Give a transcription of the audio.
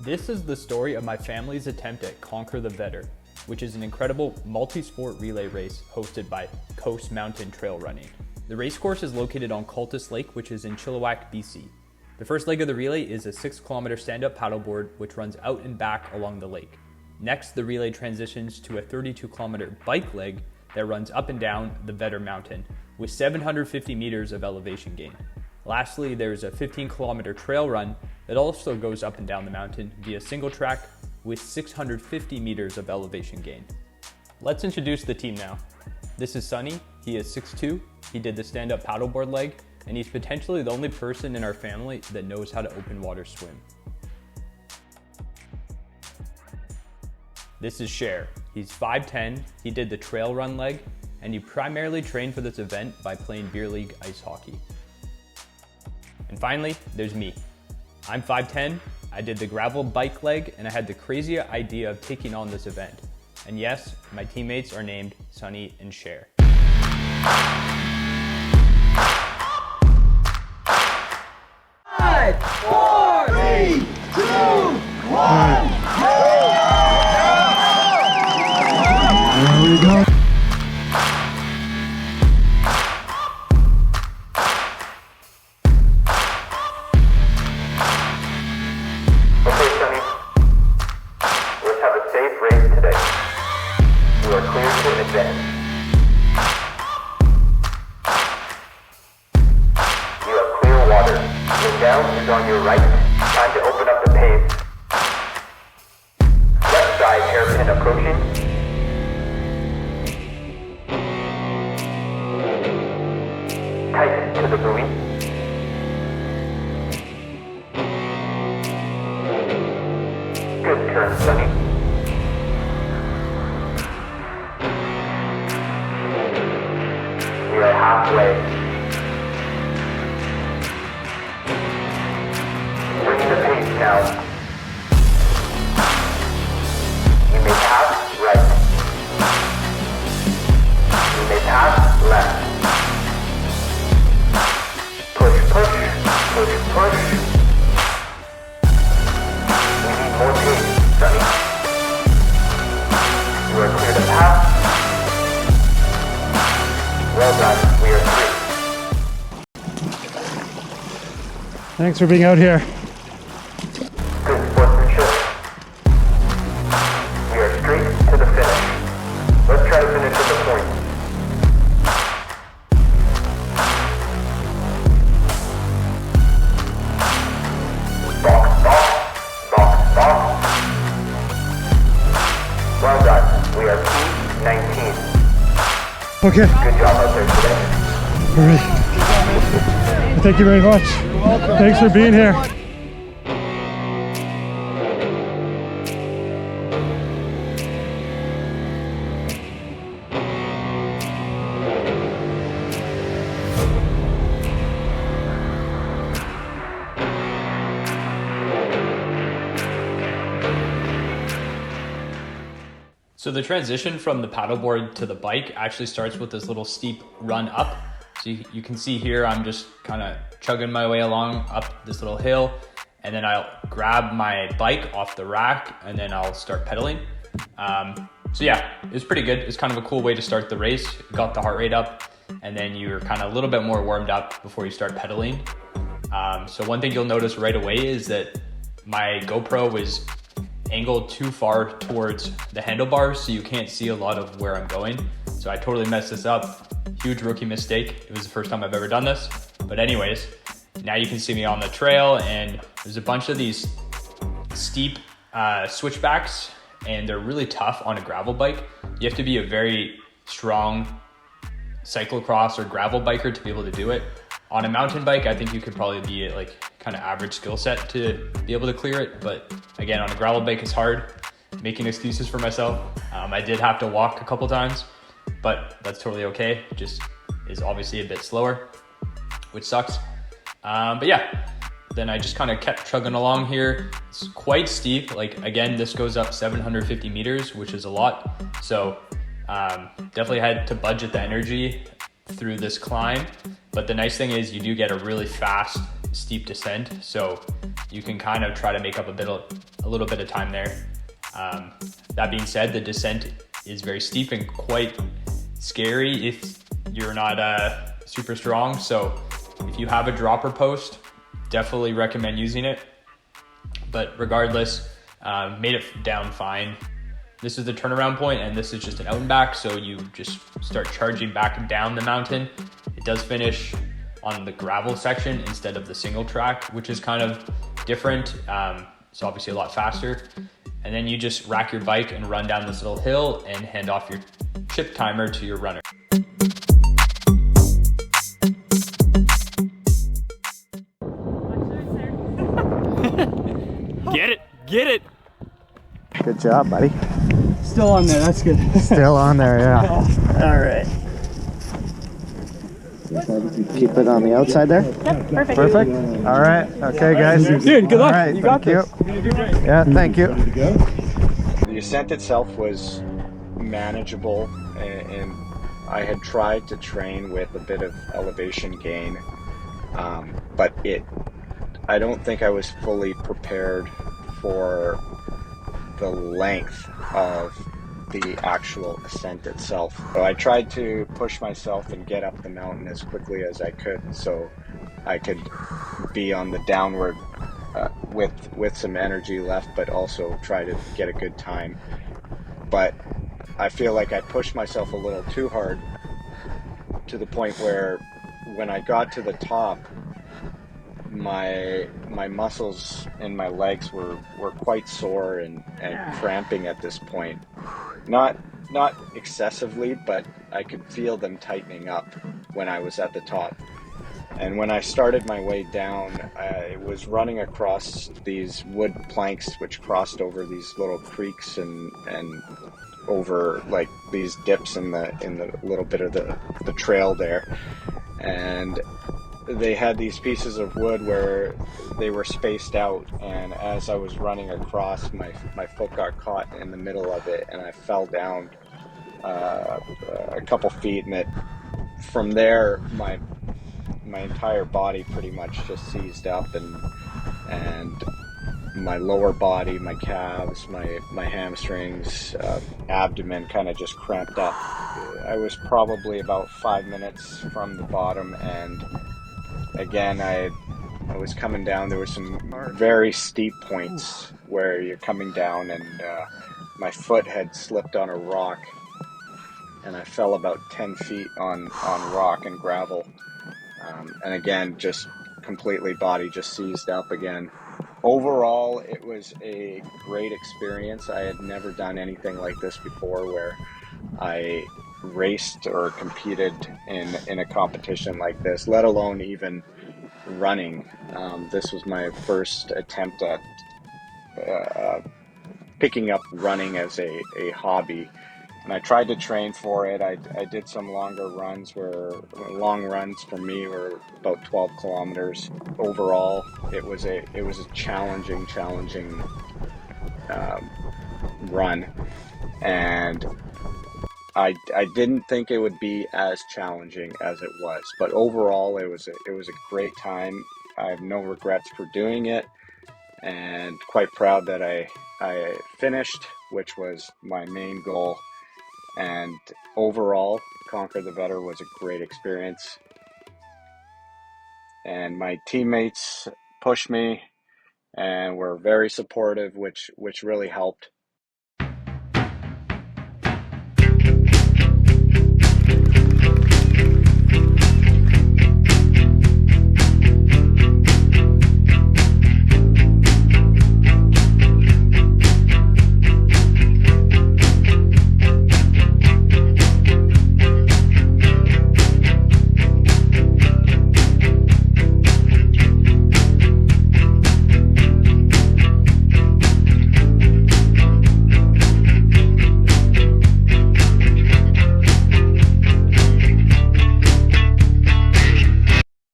This is the story of my family's attempt at Conquer the Vedder, which is an incredible multi-sport relay race hosted by Coast Mountain Trail Running. The race course is located on Cultus Lake, which is in Chilliwack, BC. The first leg of the relay is a 6-kilometer stand-up paddleboard, which runs out and back along the lake. Next, the relay transitions to a 32-kilometer bike leg that runs up and down the Vedder Mountain with 750 meters of elevation gain. Lastly, there's a 15-kilometer trail run that also goes up and down the mountain via single track with 650 meters of elevation gain. Let's introduce the team now. This is Sunny. He is 6'2". He did the stand-up paddleboard leg, and he's potentially the only person in our family that knows how to open water swim. This is Cher. He's 5'10". He did the trail run leg, and he primarily trained for this event by playing beer league ice hockey. And finally, there's me. I'm 5'10", I did the gravel bike leg, and I had the crazy idea of taking on this event. And yes, my teammates are named Sunny and Cher. 5, 4, 3, 2, 1. There we go. Okay, Sunny. Let's have a safe race today. You are clear to advance. You have clear water. Wind down is on your right. Time to open up the pace. Left side hairpin approaching. Tighten to the buoy. Good turn, Sunny. We are halfway. Bring the pace now. You may pass right. You may pass left. Push, push, push, push. We need more pace, Sunny. You are clear to pass. Well done, we are through. Thanks for being out here. Good sportsmanship. We are straight to the finish. Let's try to finish at the point. Box, box, box, box. Well done. We are P19. Okay, Good job out there today. all right. Thank you very much. Thanks for being here. So the transition from the paddleboard to the bike actually starts with this little steep run up. So you can see here, I'm just kind of chugging my way along up this little hill, and then I'll grab my bike off the rack and then I'll start pedaling. So yeah, it was pretty good. It's kind of a cool way to start the race. Got the heart rate up, and then you're kind of a little bit more warmed up before you start pedaling. So one thing you'll notice right away is that my GoPro was angled too far towards the handlebars, so you can't see a lot of where I'm going. So I totally messed this up. Huge rookie mistake. It was the first time I've ever done this. But anyways, now you can see me on the trail, and there's a bunch of these steep switchbacks, and they're really tough on a gravel bike. You have to be a very strong cyclocross or gravel biker to be able to do it. On a mountain bike, I think you could probably be at like kind of average skill set to be able to clear it. But again, on a gravel bike, it's hard. Making excuses for myself. I did have to walk a couple times, but that's totally okay. It just is obviously a bit slower, which sucks. But yeah, then I just kind of kept chugging along here. It's quite steep. Like again, this goes up 750 meters, which is a lot. So definitely had to budget the energy through this climb. But the nice thing is you do get a really fast, steep descent. So you can kind of try to make up a a little bit of time there. That being said, the descent is very steep and quite scary if you're not super strong. So if you have a dropper post, definitely recommend using it. But regardless, made it down fine. This is the turnaround point, and this is just an out and back, so you just start charging back down the mountain. It does finish on the gravel section instead of the single track, which is kind of different. It's obviously a lot faster. And then you just rack your bike and run down this little hill and hand off your chip timer to your runner. Get it. Good job, buddy. Still on there, that's good. Still on there, yeah. All right. Keep it on the outside there. Yep, perfect. Perfect. All right. Okay, guys. Dude, good luck. All right, You got thank this. you. You're gonna do great. Yeah, thank you. The ascent itself was manageable, and I had tried to train with a bit of elevation gain, but I don't think I was fully prepared for the length of the actual ascent itself. So I tried to push myself and get up the mountain as quickly as I could, so I could be on the downward with some energy left, but also try to get a good time. But I feel like I pushed myself a little too hard, to the point where when I got to the top, my muscles in my legs were quite sore and cramping at this point. Not excessively, but I could feel them tightening up when I was at the top. And when I started my way down, I was running across these wood planks which crossed over these little creeks and over like these dips in the little bit of the trail there. And they had these pieces of wood where they were spaced out, and as I was running across, my foot got caught in the middle of it, and I fell down a couple feet, and from there my entire body pretty much just seized up, and my lower body, my calves, my hamstrings, abdomen kind of just cramped up. I was probably about 5 minutes from the bottom, and again, I was coming down. There were some very steep points where you're coming down, and my foot had slipped on a rock, and I fell about 10 feet on rock and gravel. And again, just completely body just seized up again. Overall, it was a great experience. I had never done anything like this before, where I raced or competed in a competition like this, let alone even running. This was my first attempt at picking up running as a hobby, and I tried to train for it. I did some longer runs, where long runs for me were about 12 kilometers. Overall, it was a challenging run, and I didn't think it would be as challenging as it was, but overall it was a great time. I have no regrets for doing it, and quite proud that I finished, which was my main goal. And overall, Conquer the Vedder was a great experience, and my teammates pushed me and were very supportive, which really helped.